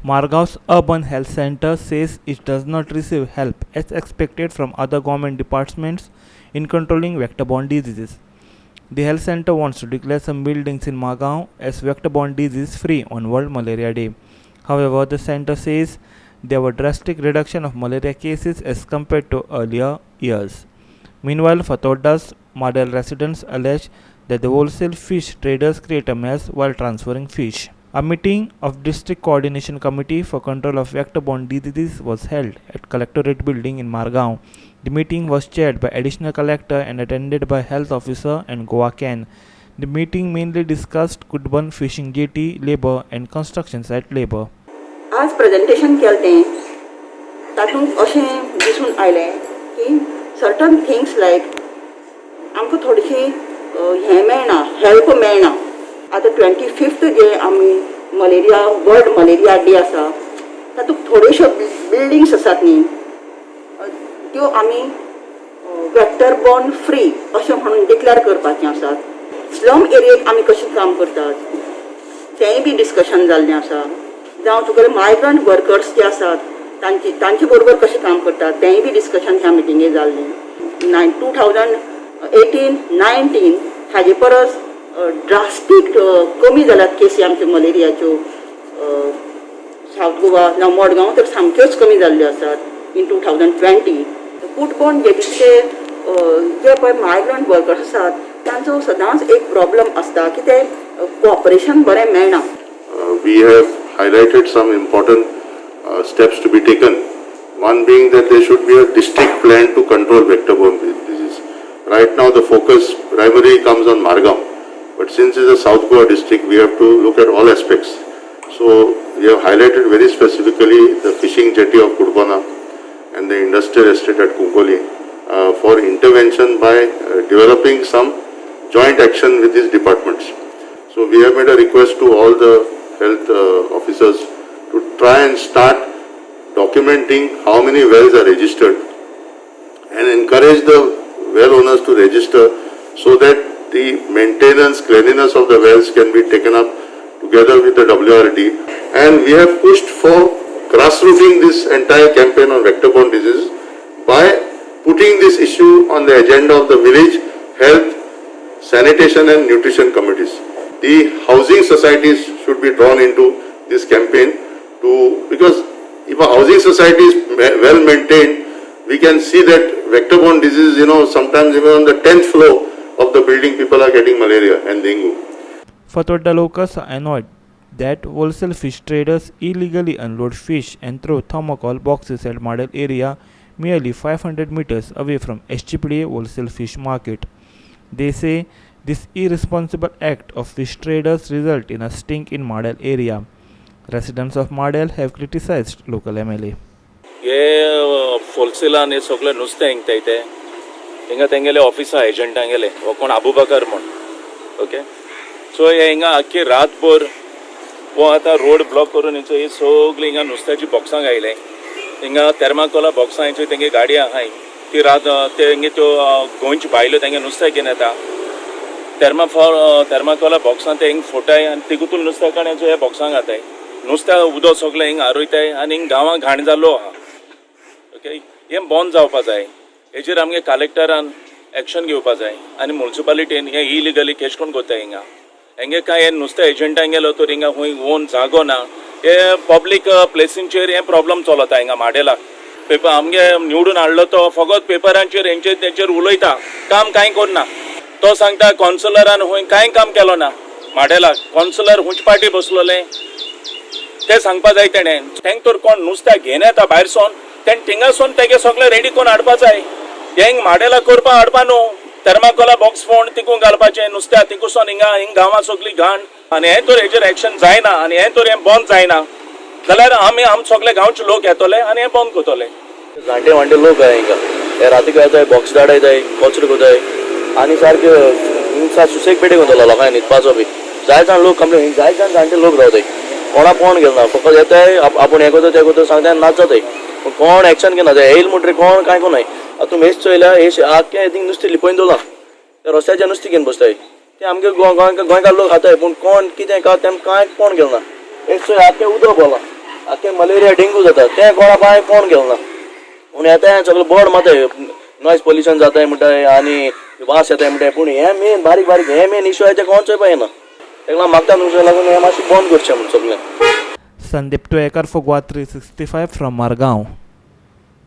Margau's Urban Health Center says it does not receive help as expected from other government departments in controlling vector-borne diseases. The health center wants to declare some buildings in Margao as vector-borne disease free on World Malaria Day. However, the center says there were drastic reduction of malaria cases as compared to earlier years. Meanwhile, Fathoda's Madel residents allege that the wholesale fish traders create a mess while transferring fish. A meeting of District Coordination Committee for Control of Vector-Borne Diseases was held at Collectorate Building in Margao. The meeting was chaired by Additional Collector and attended by Health Officer and Goa Can. The meeting mainly discussed Kudban fishing jetty labor and construction site labor. आज presentation केलें तातूंत अशें दिसून आयलें की certain things लायक आमकां थोडीशी हें मेळना हेल्प मेळना. आतां 25th जे आमी मलेरिया वर्ल्ड मलेरिया डे आसा तातूंत थोड्योश्यो बिल्डिंग्स आसात न्ही त्यो आमी वेक्टर बॉर्न फ्री अशें म्हणून डिक्लेअर करपाचें आसात. स्लम एरियेक आमी कशें काम करतात तेंय बी डिस्कशन जाल्लें आसा. जावं तुगेले मायग्रंट वर्कर्स जे आसात तांचे बरोबर कशें काम करतात तेंय बी डिस्कशन ह्या मिटिंगेक जाल्लें. 2018-19 हाजे परस ड्रास्टीक कमी जाल्यात केसी आमच्यो मलेरियाच्यो. सावथ गोवा जावं मडगांव तर सामक्योच कमी जाल्ल्यो आसात इन 2020. फूडबॉर्न जेटीचे जे पळय मायग्रंट वर्कर्स आसात तांचो सदांच एक प्रॉब्लम आसता की ते कोऑपरेशन बरें मेळना. We have highlighted some important steps to be taken. One being that there should be a district plan to control vector-borne disease. Right now the focus primarily comes on Margao, but since it's a South Goa district, we have to look at all aspects. So we have highlighted very specifically the fishing jetty of Kudbana and the industrial estate at Kunkoli for intervention by developing some joint action with these departments. So we have made a request to all the health officers to try and start documenting how many wells are registered and encourage the well owners to register so that the maintenance, cleanliness of the wells can be taken up together with the WRD. And we have pushed for grassrooting this entire campaign on vector-borne disease by putting this issue on the agenda of the village health, sanitation and nutrition committees. The housing societies should be drawn into this campaign because if a housing society is well maintained, we can see that vector-borne disease, sometimes even on the 10th floor of the building, people are getting malaria and dengue. Fathoda locals are annoyed that wholesale fish traders illegally unload fish and throw thermocol boxes at Madel area merely 500 meters away from SGPDA wholesale fish market. They say this irresponsible act of fish traders result in a stink in Madel area. Residents of Madel have criticized local MLA. हे होलसेलान हे सगळे नुस्तें हिंगता ते हिंगा तेंगेले ऑफिसा एजंटा गेले हो कोण अबूबकर म्हण ओके. सो हे हिंगा आख्खी रातभर वो आतां रोड ब्लॉक करून हिंचो ही सगळी हिंगा नुस्त्याची बॉक्सां घायले. हिंगा थर्माकोला बॉक्सां हिंच्यो तेंगे गाडी आहाय ती रात तेंगे त्यो गोंयची बायल्यो तेंगे नुस्तें घेवन येता. थर्माकोला बॉक्सां ते हिंग फोटाय आनी तिगूतून नुस्तें काण्याचो हे बॉक्सां घाताय. नुस्त्या उदक सगळें हिंग आरोयताय आनी हिंग गांवां घाण जाल्लो आहा. ओके हें बंद जावपा जाय. हेजेर आमगे कलेक्टरान एक्शन घेवपा जाय आनी म्युनिसिपालिटीन हें इलिगली केश कोन कोत्ताय हिंगा. हेंगे काय हे नुस्तें एजंटांक गेलो तर हिंगा खूंय ओन जागो ना. हे पब्लीक प्लेसींचेर हें प्रॉब्लम चलता हिंगा माडेलाक. पेपर आमगे निवडून हाडलो तो फकत पेपरांचेर हेंचेर तेंचेर उलयता काम कांय करना. तो सांगता कॉन्सलरान खूंय कांय काम केलो ना माडेलाक. कॉन्सलर हुंच पाटी बसलोले ते सांगपा जाय तेणें. तेंक तर कोण नुस्तें घेवन येता भायरसून तेणें थिंगासून तेगे सगळें रेडी करून हाडपा जाय. हेंग माडेला करपा हाडपा न्हू. थर्माकोला बॉक्स फोन तिकून घालपाचें नुस्त्या तिकून हिंग गांवां सगळीं घाण आनी हें तर हेजेर एक्शन जायना आनी हें तर हें बंद जायना जाल्यार आमी सगळे गांवचे लोक येतले आनी हें बंद करतले. जाणटे वांटे लोक आहाय हिंगा हे राती येताय बॉक्स धाडायताय कचरो कोताय आनी सारके हिंगा सुसेग पेटे कोतलो लोकांनी न्हिदपाचो बी. जाय जाण लोक कंप्लेन जाय जाण जाणटे लोक रावताय. कोणा कोण घेना फकत येताय आपूण हें कोता तें कोता सांगता नाच जाताय. कोण एक्शन घेना ते येईल म्हणटरी कोण कांय कोनाय. आतां तुमी हेच चोयल्या हे आख्खें थिंग नुस्तें लिपोवन दवरलां ते रस्त्याचेर नुस्तें घेवन बसताय. ते आमगे गोंयकार लोक खाताय पूण कोण कितें का तेम कांय कोण घेना. हेच चोय आख्खें उदक बोलां आख्खे मलेरिया डेंगू जाता तें कोणा पांय कोण घेवना पूण येता सगळें बोर्ड माताय नॉयज पोल्युशन जाताय म्हणटाय आनी वास येताय म्हणटाय पूण हे मेन बारीक बारीक हे मेन इश्यू आहे ते कोणचोय पायना तेका मागता तुमच्या लागून हे मातशें बंद करचें म्हणून सगळें. Sandeep Tuekar for Gua 365 from Margao.